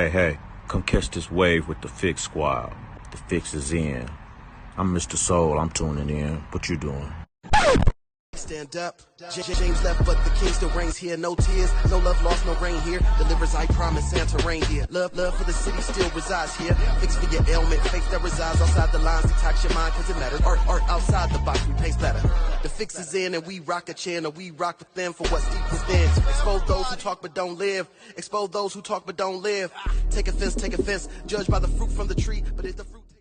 Hey, come catch this wave with the FIXX squad. The FIXX is in. I'm Mr. Soul, I'm tuning in. What you doing? Stand up. James left, but the king still reigns here. No tears, no love lost, no rain here. Delivers, I promise, Santa reindeer. Love for the city still resides here. Fix for your ailment, faith that resides outside the lines. Detox your mind, cause it matters. Art outside the box, we paste better. The fix is in, and we rock a chin, or we rock with them for what's deep within. Expose those who talk but don't live. Expose those who talk but don't live. Take offense. Judge by the fruit from the tree, but if the fruit tastes...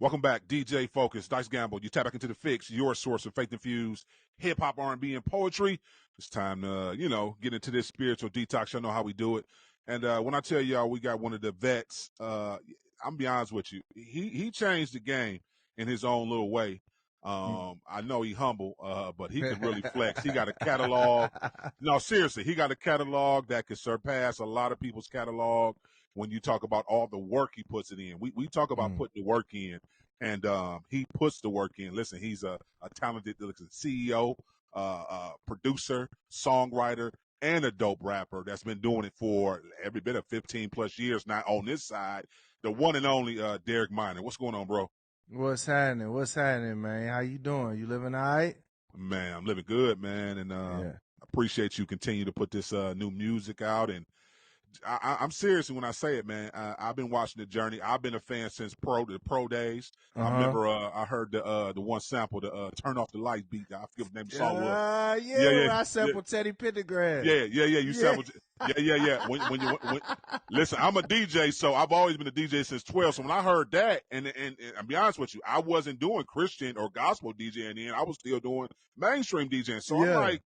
Welcome back, DJ Focus, Dice Gamble. You tap back into the FIXX, your source of faith-infused hip-hop, R&B, and poetry. It's time to, get into this spiritual detox. Y'all know how we do it. And when I tell y'all we got one of the vets, I'm going to be honest with you. He changed the game in his own little way. I know he humble, but he can really flex. He got a catalog. No, seriously, he got a catalog that could surpass a lot of people's catalog. When you talk about all the work he puts it in, we talk about putting the work in, and he puts the work in. Listen, he's a talented CEO, producer, songwriter, and a dope rapper that's been doing it for every bit of 15 plus years now. On this side, the one and only Derek Minor. What's going on, bro? What's happening, man? How you doing? You living all right? Man, I'm living good, man, and appreciate you continue to put this new music out. And I'm serious when I say it, man. I've been watching the journey. I've been a fan since the pro days. I remember I heard the one sample, the "Turn Off the Lights" beat. I forget what the name of the song was. I sampled Teddy Pendergrass. Yeah. You sampled. Yeah. When listen, I'm a DJ, so I've always been a DJ since 12. So when I heard that, and I'll be honest with you, I wasn't doing Christian or gospel DJing then. I was still doing mainstream DJing. So I'm like,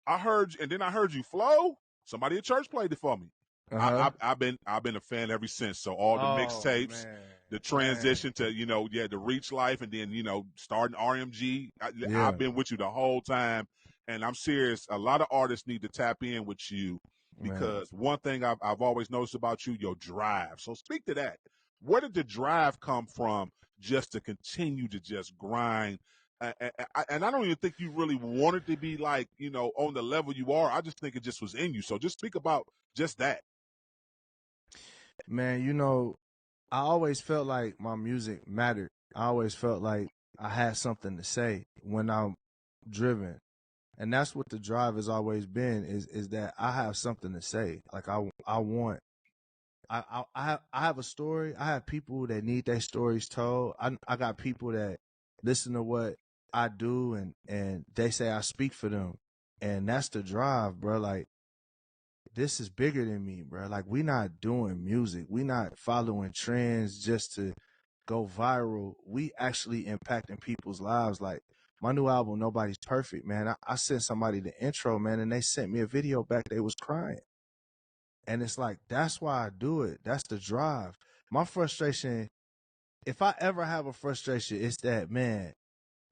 I heard you flow. Somebody at church played it for me. I've been a fan ever since. So all the mixtapes, the transition to the Reach Life, and then starting RMG. I've been with you the whole time, and I'm serious. A lot of artists need to tap in with you because one thing I've always noticed about you, your drive. So speak to that. Where did the drive come from? Just to continue to just grind. And I don't even think you really wanted to be like on the level you are. I just think it just was in you. So just speak about just that. Man, I always felt like my music mattered. I always felt like I had something to say when I'm driven. And that's what the drive has always been is that I have something to say. Like I have a story. I have people that need their stories told. I got people that listen to what I do and they say I speak for them. And that's the drive, bro. Like, this is bigger than me, bro. Like, we not doing music. We not following trends just to go viral. We actually impacting people's lives. Like, my new album, Nobody's Perfect, man. I sent somebody the intro, man, and they sent me a video back. They was crying. And it's like, that's why I do it. That's the drive. My frustration, if I ever have a frustration, it's that, man,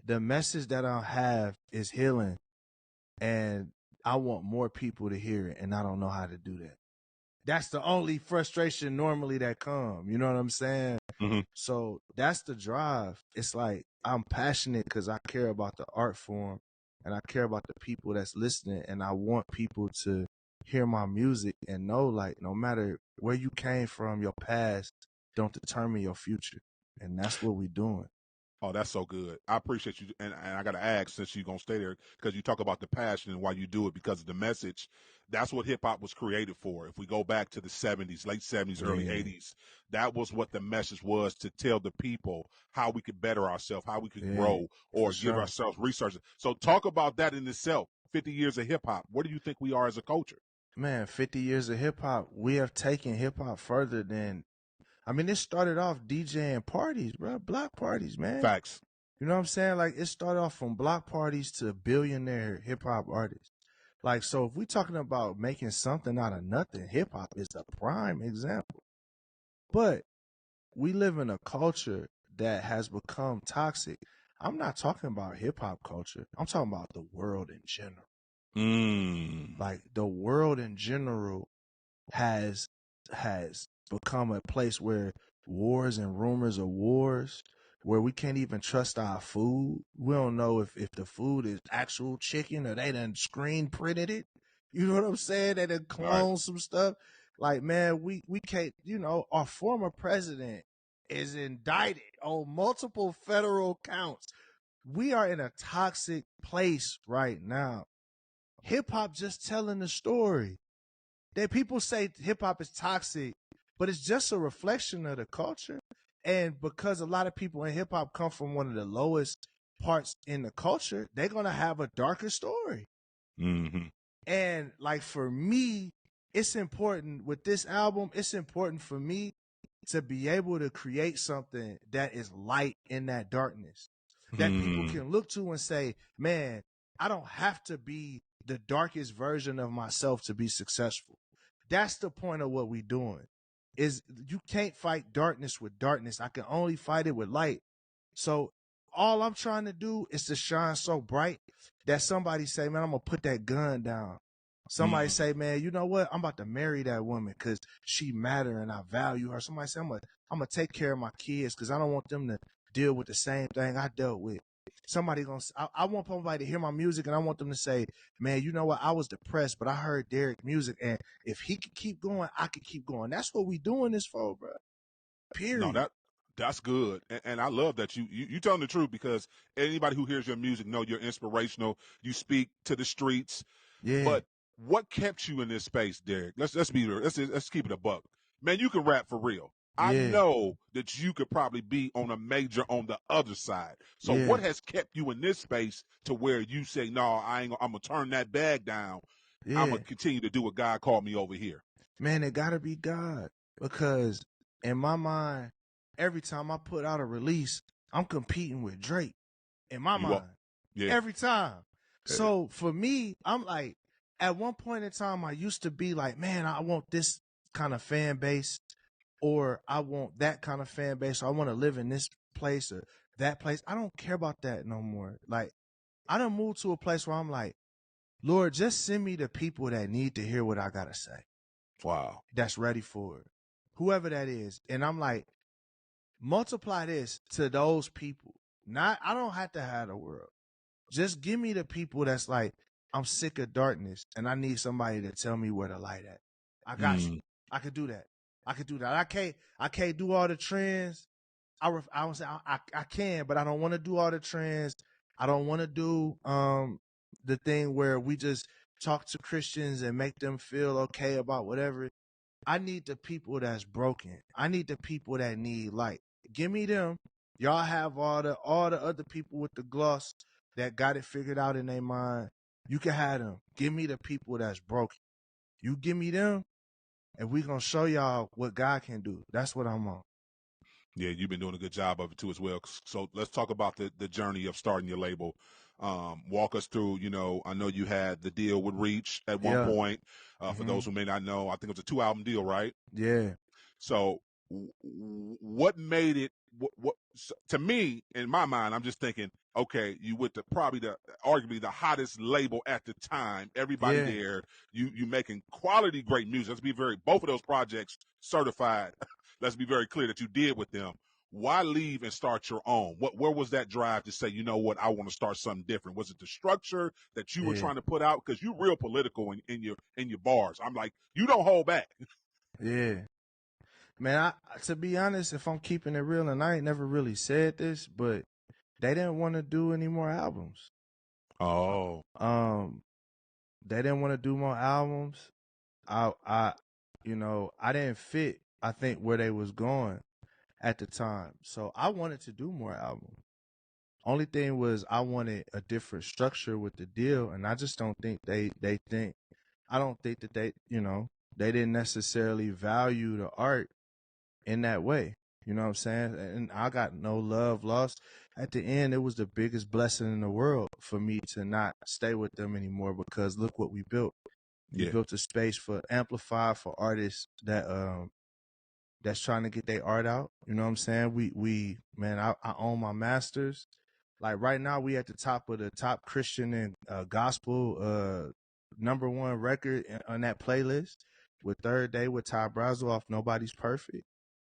the message that I have is healing. And I want more people to hear it, and I don't know how to do that. That's the only frustration normally that come. You know what I'm saying? Mm-hmm. So that's the drive. It's like I'm passionate because I care about the art form, and I care about the people that's listening, and I want people to hear my music and know, like, no matter where you came from, your past don't determine your future. And that's what we're doing. Oh, that's so good. I appreciate you. And I got to ask, since you're going to stay there, because you talk about the passion and why you do it, because of the message. That's what hip-hop was created for. If we go back to the 70s, late 70s, early 80s, that was what the message was, to tell the people how we could better ourselves, how we could grow, or give ourselves resources. So talk about that in itself. 50 years of hip-hop. Where do you think we are as a culture? Man, 50 years of hip-hop. We have taken hip-hop further than... I mean, it started off DJing parties, bro. Block parties, man. Facts. You know what I'm saying? Like, it started off from block parties to billionaire hip-hop artists. Like, so if we're talking about making something out of nothing, hip-hop is a prime example. But we live in a culture that has become toxic. I'm not talking about hip-hop culture. I'm talking about the world in general. Like, the world in general has become a place where wars and rumors of wars, where we can't even trust our food. We don't know if the food is actual chicken or they done screen printed it. You know what I'm saying? They done clone some stuff. Like, man, we can't, our former president is indicted on multiple federal counts. We are in a toxic place right now. Hip hop just telling the story. That people say hip hop is toxic, but it's just a reflection of the culture. And because a lot of people in hip hop come from one of the lowest parts in the culture, they're gonna have a darker story. Mm-hmm. And like for me, it's important with this album, it's important for me to be able to create something that is light in that darkness. That people can look to and say, man, I don't have to be the darkest version of myself to be successful. That's the point of what we're doing. Is you can't fight darkness with darkness. I can only fight it with light. So all I'm trying to do is to shine so bright that somebody say, man, I'm gonna put that gun down. Somebody say, man, you know what? I'm about to marry that woman because she matter and I value her. Somebody say, I'm gonna take care of my kids because I don't want them to deal with the same thing I dealt with. Somebody I want somebody to hear my music and I want them to say, man, you know what? I was depressed, but I heard Derek music, and if he could keep going, I could keep going. That's what we doing this for, bro. Period. No, that's good, and I love that you telling the truth, because anybody who hears your music know you're inspirational. You speak to the streets. Yeah. But what kept you in this space, Derek? Let's be real. Let's keep it a buck. Man, you can rap for real. I know that you could probably be on a major on the other side. So what has kept you in this space to where you say, no, I'm gonna turn that bag down. I'm gonna continue to do what God called me over here. Man, it gotta be God, because in my mind, every time I put out a release, I'm competing with Drake. In my mind, every time. So for me, I'm like, at one point in time, I used to be like, man, I want this kind of fan base, or I want that kind of fan base. Or I want to live in this place or that place. I don't care about that no more. Like, I done moved to a place where I'm like, Lord, just send me the people that need to hear what I gotta say. Wow. That's ready for it. Whoever that is. And I'm like, multiply this to those people. I don't have to have the world. Just give me the people that's like, I'm sick of darkness and I need somebody to tell me where the light at. I got you. I could do that. I can't do all the trends. I would say I can, but I don't want to do all the trends. I don't want to do the thing where we just talk to Christians and make them feel okay about whatever. I need the people that's broken. I need the people that need light. Give me them. Y'all have all the other people with the gloss that got it figured out in their mind. You can have them. Give me the people that's broken. You give me them, and we gonna show y'all what God can do. That's what I'm on. Yeah, you've been doing a good job of it too as well. So let's talk about the journey of starting your label. Walk us through, I know you had the deal with Reach at one point. For those who may not know, I think it was a 2-album deal, right? Yeah. So what made it, to me, in my mind, I'm just thinking, okay, you went to probably arguably the hottest label at the time. Everybody there, you making quality, great music. Both of those projects certified. Let's be very clear that you did with them. Why leave and start your own? Where was that drive to say, you know what, I want to start something different? Was it the structure that you were trying to put out? Because you're real political in your bars. I'm like, you don't hold back. Yeah. Man, to be honest, if I'm keeping it real, and I ain't never really said this, but they didn't want to do any more albums. Oh. They didn't want to do more albums. I didn't fit, I think, where they was going at the time. So I wanted to do more albums. Only thing was I wanted a different structure with the deal, and I just don't think I don't think that they didn't necessarily value the art in that way. You know what I'm saying? And I got no love lost. At the end, it was the biggest blessing in the world for me to not stay with them anymore, because look what we built. We built a space for amplify for artists that's trying to get their art out. You know what I'm saying? I own my masters. Like right now, we at the top of the top Christian and gospel #1 record on that playlist with Third Day with Ty Brazel off Nobody's Perfect.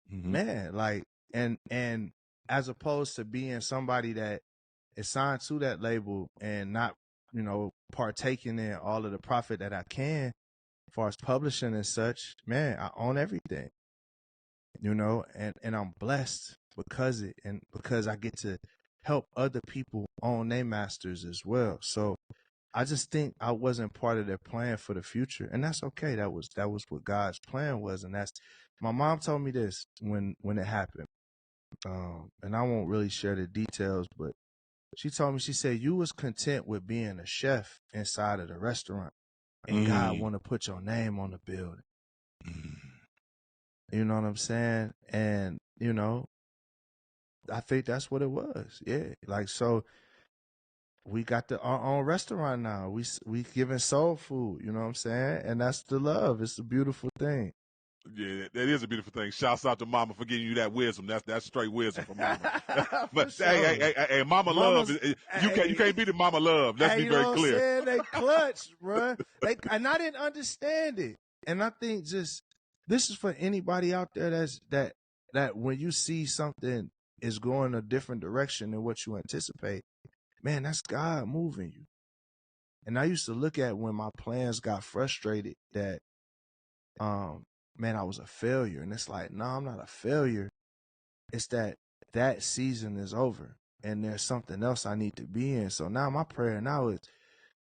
Man, like, and as opposed to being somebody that is signed to that label and not partaking in all of the profit that I can, as far as publishing and such, man, I own everything, and I'm blessed because I get to help other people own their masters as well. So I just think I wasn't part of their plan for the future, and that's okay. That was what God's plan was, and that's my mom told me this when it happened. And I won't really share the details, but she told me, she said, you was content with being a chef inside of the restaurant, and God want to put your name on the building. You know what I'm saying? And, I think that's what it was. Yeah. Like, so we got our own restaurant now. We giving soul food, you know what I'm saying? And that's the love. It's a beautiful thing. Yeah, that is a beautiful thing. Shouts out to Mama for giving you that wisdom. That's straight wisdom from Mama. But sure. hey, Mama love. You can't beat the Mama love. Let's be very clear. You know what I'm saying? They clutch, bro. And I didn't understand it. And I think this is for anybody out there that when you see something is going a different direction than what you anticipate, man, that's God moving you. And I used to look at when my plans got frustrated that, man, I was a failure. And it's like, no, I'm not a failure. It's that season is over and there's something else I need to be in. So now my prayer now is,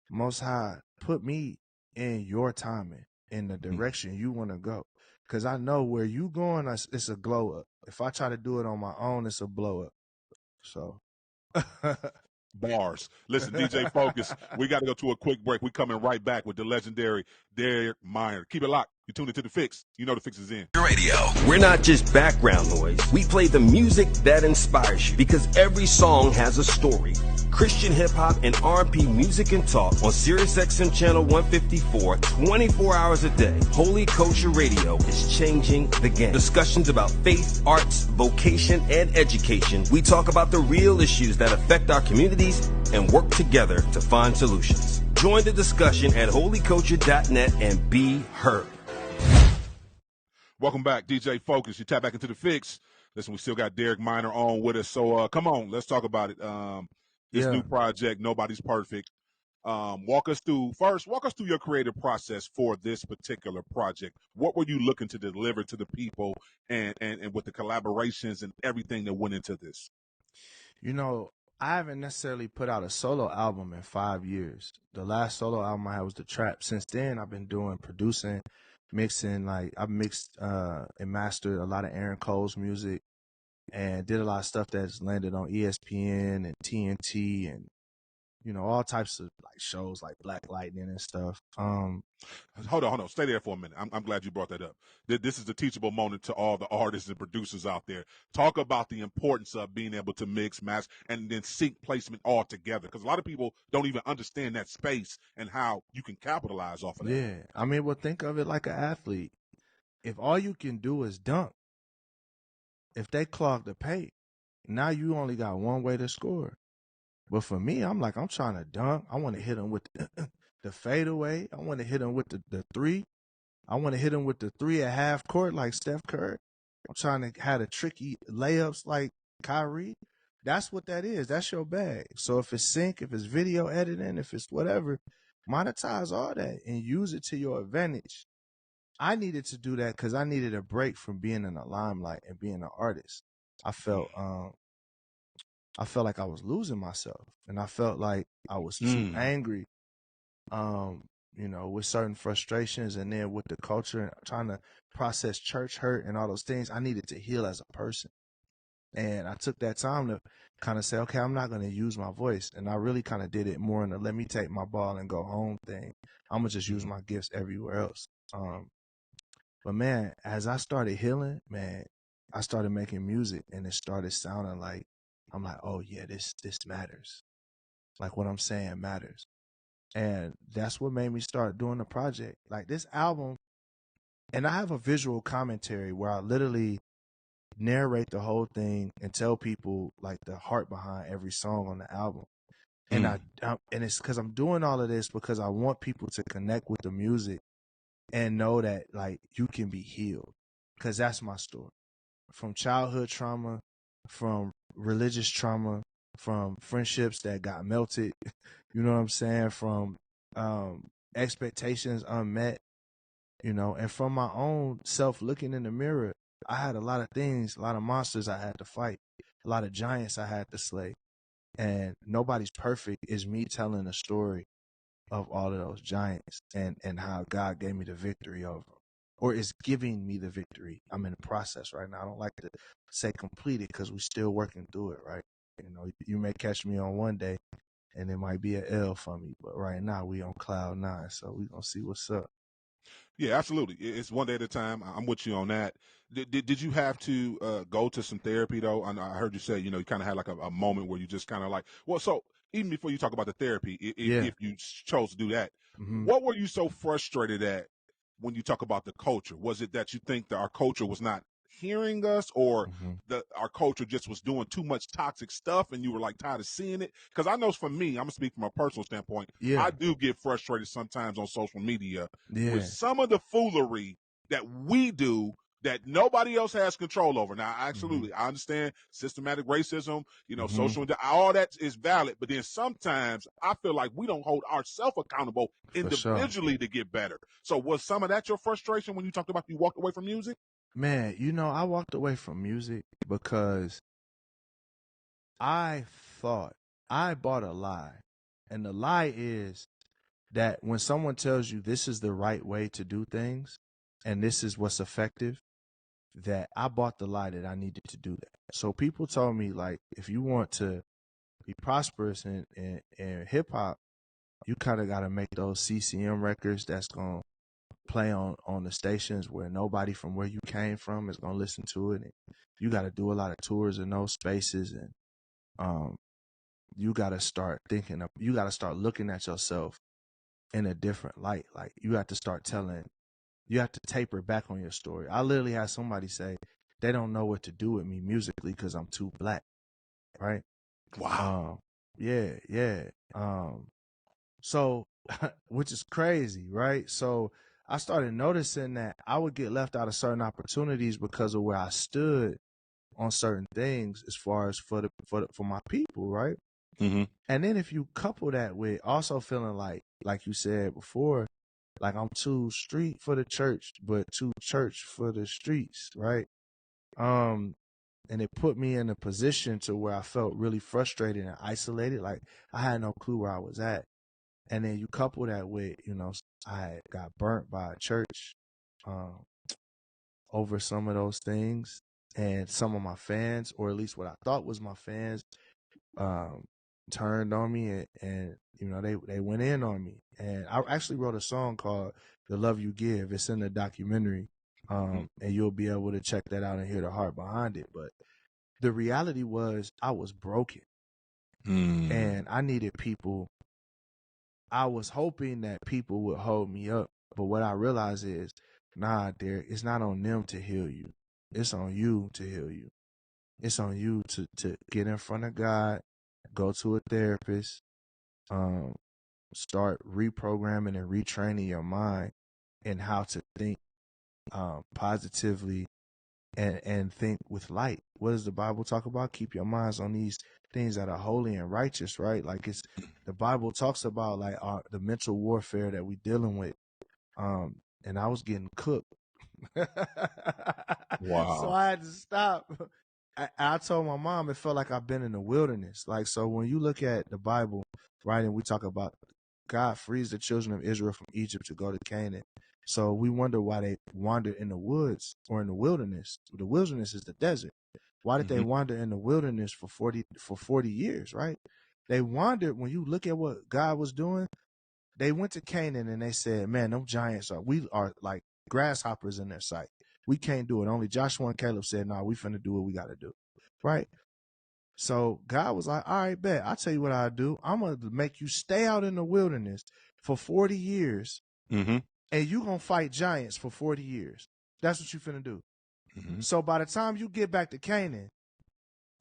Most High, put me in your timing, in the direction you want to go. Because I know where you going, it's a glow up. If I try to do it on my own, it's a blow up. So. Bars. Listen, DJ Focus, we got to go to a quick break. We coming right back with the legendary Derek Minor. Keep it locked. You tuned into the Fix. You know the Fix is in. Radio. We're not just background noise. We play the music that inspires you because every song has a story. Christian hip hop and R&B music and talk on Siriusxm channel 154, 24 hours a day. Holy Culture Radio is changing the game. Discussions about faith, arts, vocation, and education. We talk about the real issues that affect our communities and work together to find solutions. Join the discussion at holyculture.net and be heard. Welcome back, DJ Focus. You tap back into the Fix. Listen, we still got Derek Minor on with us, so come on, let's talk about it. This new project, Nobody's Perfect. Walk us through your creative process for this particular project. What were you looking to deliver to the people and with the collaborations and everything that went into this? I haven't necessarily put out a solo album in 5 years. The last solo album I had was The Trap. Since then, I've been doing producing, mixing. Like, I've mixed and mastered a lot of Aaron Cole's music and did a lot of stuff that's landed on ESPN and TNT and, all types of like shows like Black Lightning and stuff. Hold on. Stay there for a minute. I'm glad you brought that up. This is a teachable moment to all the artists and producers out there. Talk about the importance of being able to mix, match, and then sync placement all together. Because a lot of people don't even understand that space and how you can capitalize off of that. Yeah. I mean, well, think of it like an athlete. If all you can do is dunk, if they clog the paint, now you only got one way to score. But for me, I'm trying to dunk. I want to hit them with the fadeaway. I want to hit them with the three. I want to hit them with the three at half court like Steph Curry. I'm trying to have the tricky layups like Kyrie. That's what that is. That's your bag. So if it's sync, if it's video editing, if it's whatever, monetize all that and use it to your advantage. I needed to do that because I needed a break from being in the limelight and being an artist. I felt like I was losing myself, and I felt like I was too angry, with certain frustrations, and then with the culture and trying to process church hurt and all those things. I needed to heal as a person, and I took that time to kind of say, okay, I'm not going to use my voice, and I really kind of did it more in the let me take my ball and go home thing. I'm gonna just use my gifts everywhere else. But man, as I started healing, man, I started making music, and it started sounding like, I'm like, oh yeah, this matters. Like, what I'm saying matters. And that's what made me start doing the project. Like, this album, and I have a visual commentary where I literally narrate the whole thing and tell people like the heart behind every song on the album. And and it's because I'm doing all of this because I want people to connect with the music and know that like you can be healed, because that's my story. From childhood trauma, from religious trauma, from friendships that got melted, You know what I'm saying? From expectations unmet, you know, and from my own self looking in the mirror, I had a lot of things, a lot of monsters I had to fight, a lot of giants I had to slay. And nobody's perfect is me telling a story of all of those giants and how God gave me the victory over them, or is giving me the victory. I'm in the process right now. I don't like to say completed because we're still working through it, right? You know, you may catch me on one day and it might be an L for me, but right now we on cloud 9, so we gonna see what's up. Yeah, absolutely. It's one day at a time. I'm with you on that. Did you have to go to some therapy though? I heard you say, you know, you kind of had like a moment where you just kind of like, well, so even before you talk about the therapy, Yeah. if you chose to do that, Mm-hmm. what were you so frustrated at when you talk about the culture? Was it that you think that our culture was not hearing us, or Mm-hmm. our culture just was doing too much toxic stuff and you were like tired of seeing it? Because I know for me, I'm gonna speak from a personal standpoint, Yeah. I do get frustrated sometimes on social media with Yeah. some of the foolery that we do that nobody else has control over. Now, absolutely, I understand systematic racism, you know, Mm-hmm. social, all that is valid. But then sometimes I feel like we don't hold ourselves accountable For sure. individually to get better. So was some of that your frustration when you talked about you walked away from music? Man, you know, I walked away from music because I thought I bought a lie. And the lie is that when someone tells you this is the right way to do things and this is what's effective, that I bought the lie that I needed to do that. So people told me, like, if you want to be prosperous in hip hop, you kind of got to make those CCM records that's going to play on the stations where nobody from where you came from is going to listen to it. And you got to do a lot of tours in those spaces. And um, you got to start you got to start looking at yourself in a different light. Like, you have to start you have to taper back on your story. I literally had somebody say they don't know what to do with me musically because I'm too black, right? Wow. Yeah, yeah. So, which is crazy, right? So I started noticing that I would get left out of certain opportunities because of where I stood on certain things as far as for my people, right? Mm-hmm. And then if you couple that with also feeling like you said before, like I'm too street for the church, but too church for the streets, right? And it put me in a position to where I felt really frustrated and isolated. Like, I had no clue where I was at. And then you couple that with, you know, I got burnt by a church um, over some of those things. And some of my fans, or at least what I thought was my fans, um, turned on me and you know, they went in on me. And I actually wrote a song called The Love You Give. It's in the documentary. And you'll be able to check that out and hear the heart behind it. But the reality was I was broken and I needed people. I was hoping that people would hold me up. But what I realized is, nah, Derek, it's not on them to heal you. It's on you to heal you. It's on you to get in front of God, go to a therapist, um, start reprogramming and retraining your mind and how to think positively and think with light. What does the Bible talk about? Keep your minds on these things that are holy and righteous, right? Like, it's the Bible talks about like the mental warfare that we dealing with. And I was getting cooked. So Wow. I had to stop. I told my mom it felt like I've been in the wilderness. Like, so when you look at the Bible, right, and we talk about God frees the children of Israel from Egypt to go to Canaan. So we wonder why they wandered in the woods or in the wilderness. The wilderness is the desert. Why did they wander in the wilderness for 40 years, right? They wandered. When you look at what God was doing, they went to Canaan and they said, man, them giants we are like grasshoppers in their sight. We can't do it. Only Joshua and Caleb said, no, we finna do what we got to do. Right. So God was like, all right, bet. I'll tell you what I'll do. I'm going to make you stay out in the wilderness for 40 years and you going to fight giants for 40 years. That's what you finna do. So by the time you get back to Canaan,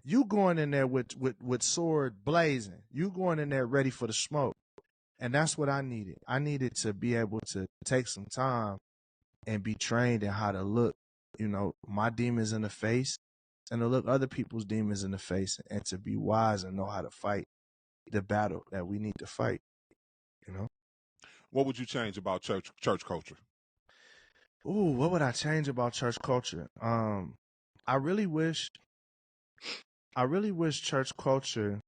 you going in there with sword blazing. You going in there ready for the smoke. And that's what I needed. I needed to be able to take some time and be trained in how to look, you know, my demons in the face and to look other people's demons in the face and to be wise and know how to fight the battle that we need to fight, you know? What would you change about church culture? Ooh, what would I change about church culture? I really wish church culture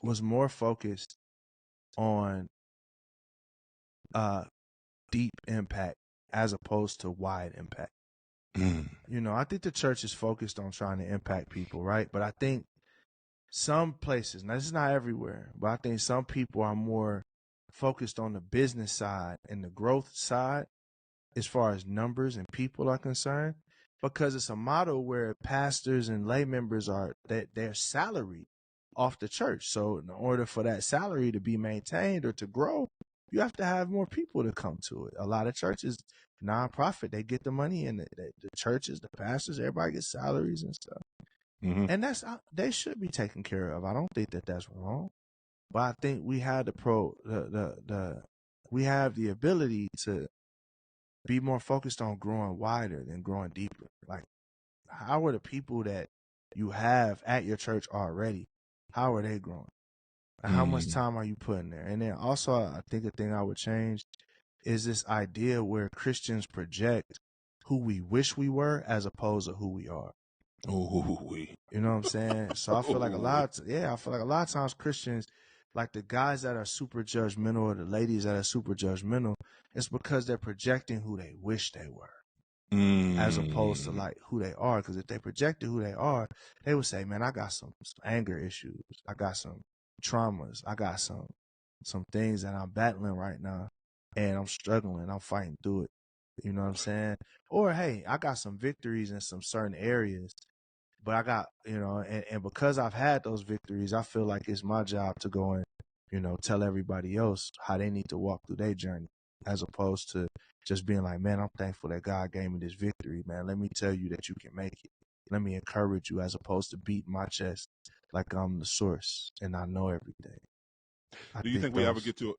was more focused on deep impact as opposed to wide impact. You know, I think the church is focused on trying to impact people, right? But I think some places, now this is not everywhere, but I think some people are more focused on the business side and the growth side as far as numbers and people are concerned, because it's a model where pastors and lay members are that they're salaried off the church. So in order for that salary to be maintained or to grow, you have to have more people to come to it. A lot of churches, nonprofit, they get the money, and the churches, the pastors, everybody gets salaries and stuff. And they should be taken care of. I don't think that that's wrong, but I think we have we have the ability to be more focused on growing wider than growing deeper. Like, how are the people that you have at your church already? How are they growing? And how much time are you putting there? And then also, I think a thing I would change is this idea where Christians project who we wish we were as opposed to who we are. You know what I'm saying? So I feel like a lot of times Christians, like the guys that are super judgmental or the ladies that are super judgmental, it's because they're projecting who they wish they were as opposed to like who they are. Because if they projected who they are, they would say, man, I got some anger issues. I got some traumas. I got some things that I'm battling right now, and I'm struggling. I'm fighting through it. You know what I'm saying? Or, hey, I got some victories in some certain areas, but I got, you know, and because I've had those victories, I feel like it's my job to go and, you know, tell everybody else how they need to walk through their journey, as opposed to just being like, man, I'm thankful that God gave me this victory, man. Let me tell you that you can make it. Let me encourage you, as opposed to beating my chest like I'm the source and I know everything. Do you think we ever get to it?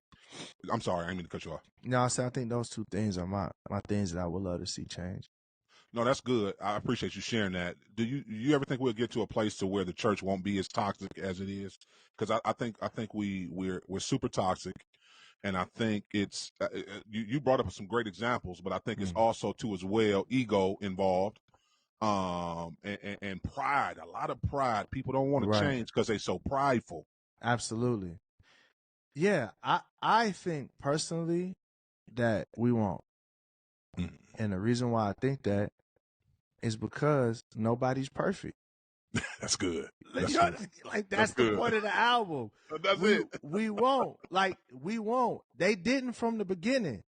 I'm sorry, I didn't mean to cut you off. No, I think those two things are my things that I would love to see change. No, that's good. I appreciate you sharing that. Do you ever think we'll get to a place to where the church won't be as toxic as it is? Because I think we're super toxic, and I think it's you brought up some great examples, but I think it's also too as well ego involved, and pride. A lot of pride. People don't want to change because they're so prideful. Absolutely. Yeah, I think personally that we won't. And the reason why I think that is because nobody's perfect. That's good. That's that's the point of the album. That's it. We won't. Like, we won't. They didn't from the beginning.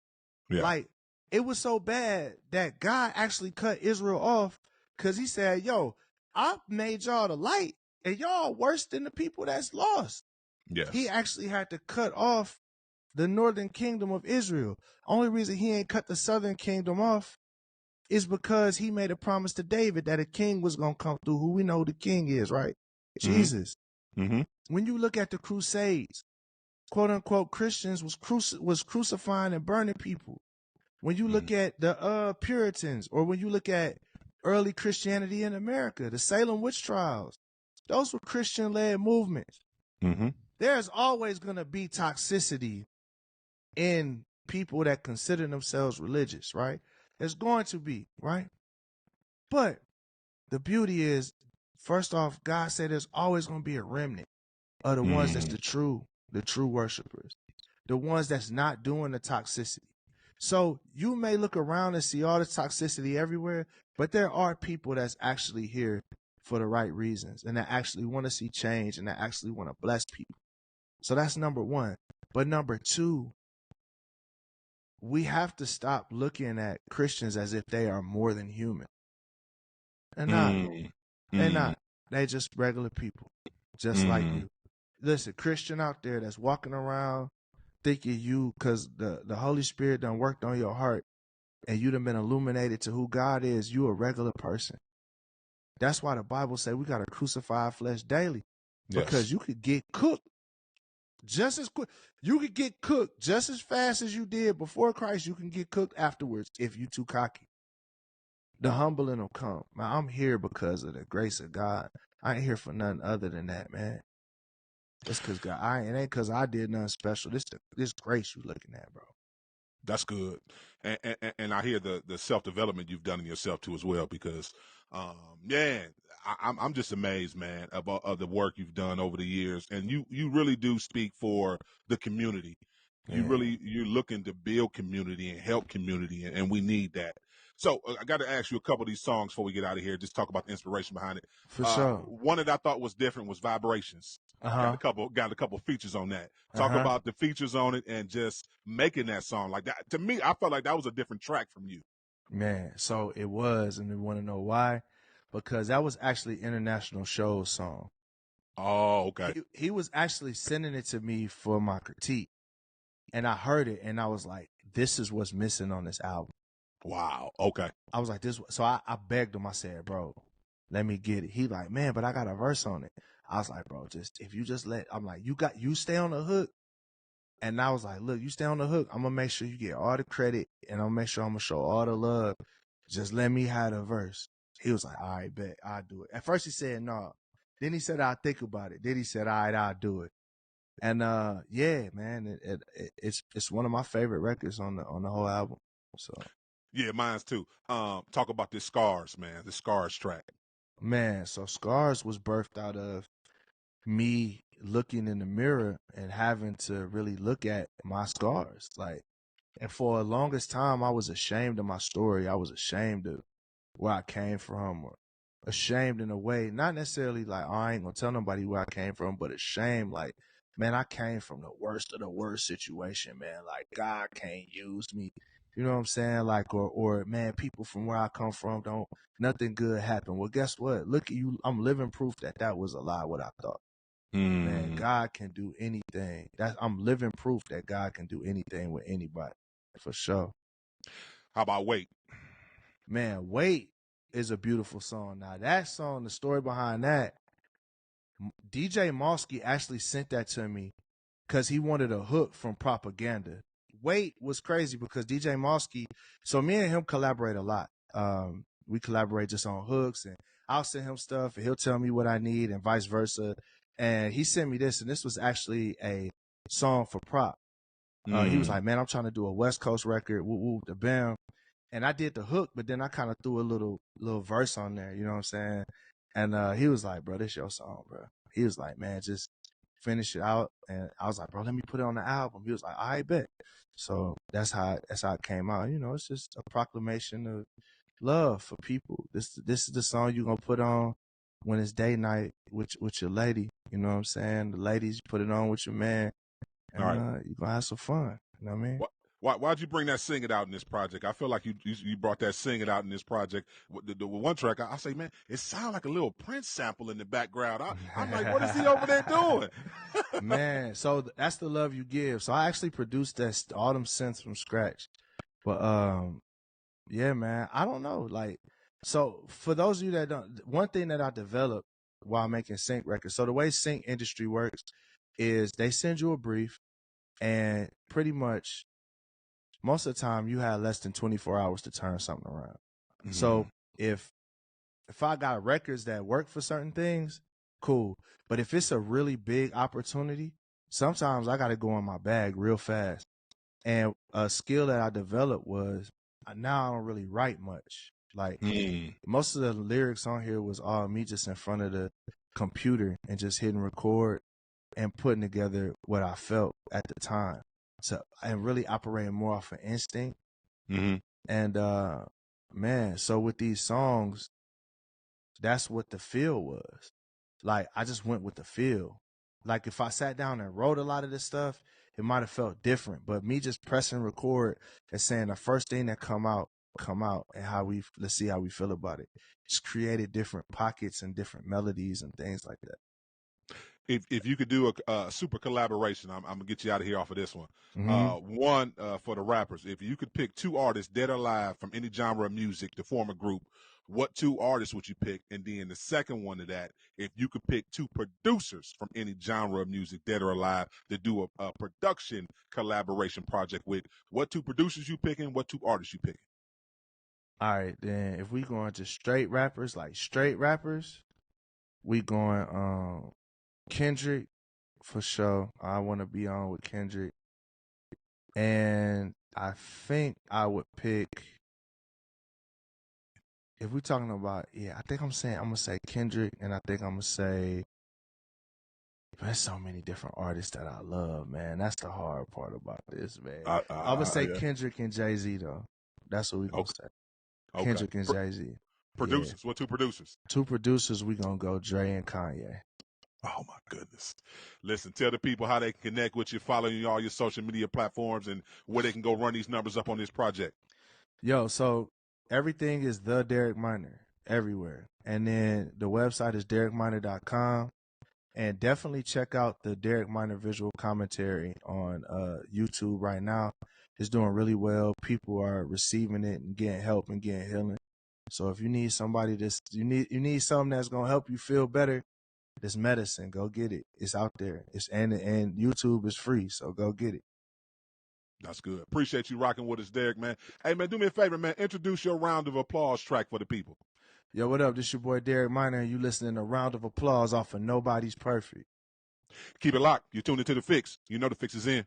Yeah. Like, it was so bad that God actually cut Israel off because he said, yo, I made y'all the light and y'all worse than the people that's lost. Yes. He actually had to cut off the northern kingdom of Israel. Only reason he ain't cut the southern kingdom off is because he made a promise to David that a king was going to come through, who we know the king is, right? Jesus. When you look at the Crusades, quote unquote Christians was crucifying and burning people. When you look at the Puritans, or when you look at early Christianity in America, the Salem witch trials, those were Christian-led movements. There's always going to be toxicity in people that consider themselves religious, right? There's going to be, right? But the beauty is, first off, God said there's always going to be a remnant of the ones that's the true worshipers, the ones that's not doing the toxicity. So you may look around and see all the toxicity everywhere, but there are people that's actually here for the right reasons and that actually want to see change and that actually want to bless people. So that's number one. But number two, we have to stop looking at Christians as if they are more than human. They're not. They're not. They just regular people, just like you. Listen, Christian out there that's walking around thinking you, because the Holy Spirit done worked on your heart and you done been illuminated to who God is, you a regular person. That's why the Bible say we got to crucify our flesh daily, because you could get cooked just as quick. You could get cooked just as fast as you did before Christ. You can get cooked afterwards if you too cocky. The humbling will come. Man, I'm here because of the grace of God. I ain't here for nothing other than that, man. It's cause God, it ain't cause I did nothing special. This grace you looking at, bro. That's good, and I hear the self development you've done in yourself too as well. Because, man, I'm just amazed, man, about the work you've done over the years, and you really do speak for the community. Yeah, You're looking to build community and help community, and we need that. So I got to ask you a couple of these songs before we get out of here. Just talk about the inspiration behind it. for sure. One that I thought was different was Vibrations. Uh huh. Got a couple features on that. Uh Talk huh. about the features on it and just making that song like that. To me, I felt like that was a different track from you. Man, so it was, and you want to know why? Because that was actually International Show's song. Oh, okay. He was actually sending it to me for my critique, and I heard it, and I was like, "This is what's missing on this album." Wow. Okay. I was like, "This." So I begged him. I said, "Bro, let me get it." He like, "Man, but I got a verse on it." I was like, "Bro, just if you just let," I'm like, you stay on the hook." And I was like, "Look, you stay on the hook. I'm gonna make sure you get all the credit, and I'm gonna make sure I'm gonna show all the love. Just let me have the verse." He was like, "All right, bet, I'll do it." At first he said no. Then he said, "I'll think about it." Then he said, "All right, I'll do it." And yeah, man, it's one of my favorite records on the whole album. So Yeah, mine's too. Talk about this Scars, man. The Scars track. man, so Scars was birthed out of me looking in the mirror and having to really look at my scars. Like, and for the longest time, I was ashamed of my story. I was ashamed of where I came from, or ashamed in a way, not necessarily like, oh, I ain't gonna tell nobody where I came from, but ashamed, like, man, I came from the worst of the worst situation, man. Like, God can't use me. You know what I'm saying? Like, or man, people from where I come from don't, nothing good happen. Well, guess what? Look at you. I'm living proof that was a lie, what I thought. Man, Mm. God can do anything. I'm living proof that God can do anything with anybody, for sure. How about Wait? Man, Wait is a beautiful song. Now that song, the story behind that, DJ Mosky actually sent that to me because he wanted a hook from Propaganda. Wait was crazy because DJ Mosky, so me and him collaborate a lot. We collaborate just on hooks, and I'll send him stuff and he'll tell me what I need and vice versa. And he sent me this, and this was actually a song for Prop. He was like, "Man, I'm trying to do a West Coast record, woo woo the bam." And I did the hook, but then I kind of threw a little verse on there, you know what I'm saying? And he was like, "Bro, this your song, bro." He was like, "Man, just finish it out." And I was like, "Bro, let me put it on the album." He was like, "I bet." So that's how it came out. You know, it's just a proclamation of love for people. This is the song you're gonna put on when it's day night with your lady. You know what I'm saying? The ladies, you put it on with your man, All and right. you're gonna have some fun. You know what I mean? Why'd you bring that Sing It Out in this project? I feel like you brought that Sing It Out in this project. The one track, I say, man, it sounds like a little Prince sample in the background. I'm like, what is he over there doing? Man, so that's the love you give. So I actually produced all them synths from scratch. But yeah, man, I don't know. Like, so for those of you that don't, one thing that I developed while making sync records. So the way sync industry works is they send you a brief, and pretty much most of the time you have less than 24 hours to turn something around. So if I got records that work for certain things, cool. But if it's a really big opportunity, sometimes I got to go in my bag real fast. And a skill that I developed was now I don't really write much. Like most of the lyrics on here was all me just in front of the computer and just hitting record and putting together what I felt at the time. So and really operating more off of instinct. Mm-hmm. And man, so with these songs, that's what the feel was. Like I just went with the feel. Like if I sat down and wrote a lot of this stuff, it might have felt different. But me just pressing record and saying the first thing that come out, and let's see how we feel about it. Just created different pockets and different melodies and things like that. If you could do a super collaboration, I'm gonna get you out of here off of this one. Mm-hmm. One for the rappers, if you could pick two artists dead or alive from any genre of music to form a group, what two artists would you pick? And then the second one to that, if you could pick two producers from any genre of music dead or alive to do a production collaboration project with, what two producers you picking? What two artists you picking? All right, then if we going to straight rappers, we going Kendrick for sure. I want to be on with Kendrick. And I think I would pick, if we're talking about, I think I'm going to say Kendrick, and I think I'm going to say, there's so many different artists that I love, man. That's the hard part about this, man. I would say Kendrick and Jay-Z, though. That's what we're going to say. Okay. Kendrick and Jay-Z. Producers. What two producers? Two producers, we're going to go Dre and Kanye. Oh, my goodness. Listen, tell the people how they can connect with you, follow you on all your social media platforms, and where they can go run these numbers up on this project. Yo, so everything is The Derek Minor everywhere. And then the website is derekminor.com. And definitely check out the Derek Minor visual commentary on YouTube right now. It's doing really well. People are receiving it and getting help and getting healing. So if you need somebody you need something that's gonna help you feel better, this medicine, go get it. It's out there. And YouTube is free, so go get it. That's good. Appreciate you rocking with us, Derek, man. Hey, man, do me a favor, man. Introduce your round of applause track for the people. Yo, what up? This your boy Derek Minor, and you listening to Round of Applause off of Nobody's Perfect. Keep it locked. You're tuned into The FIXX. You know The FIXX is in.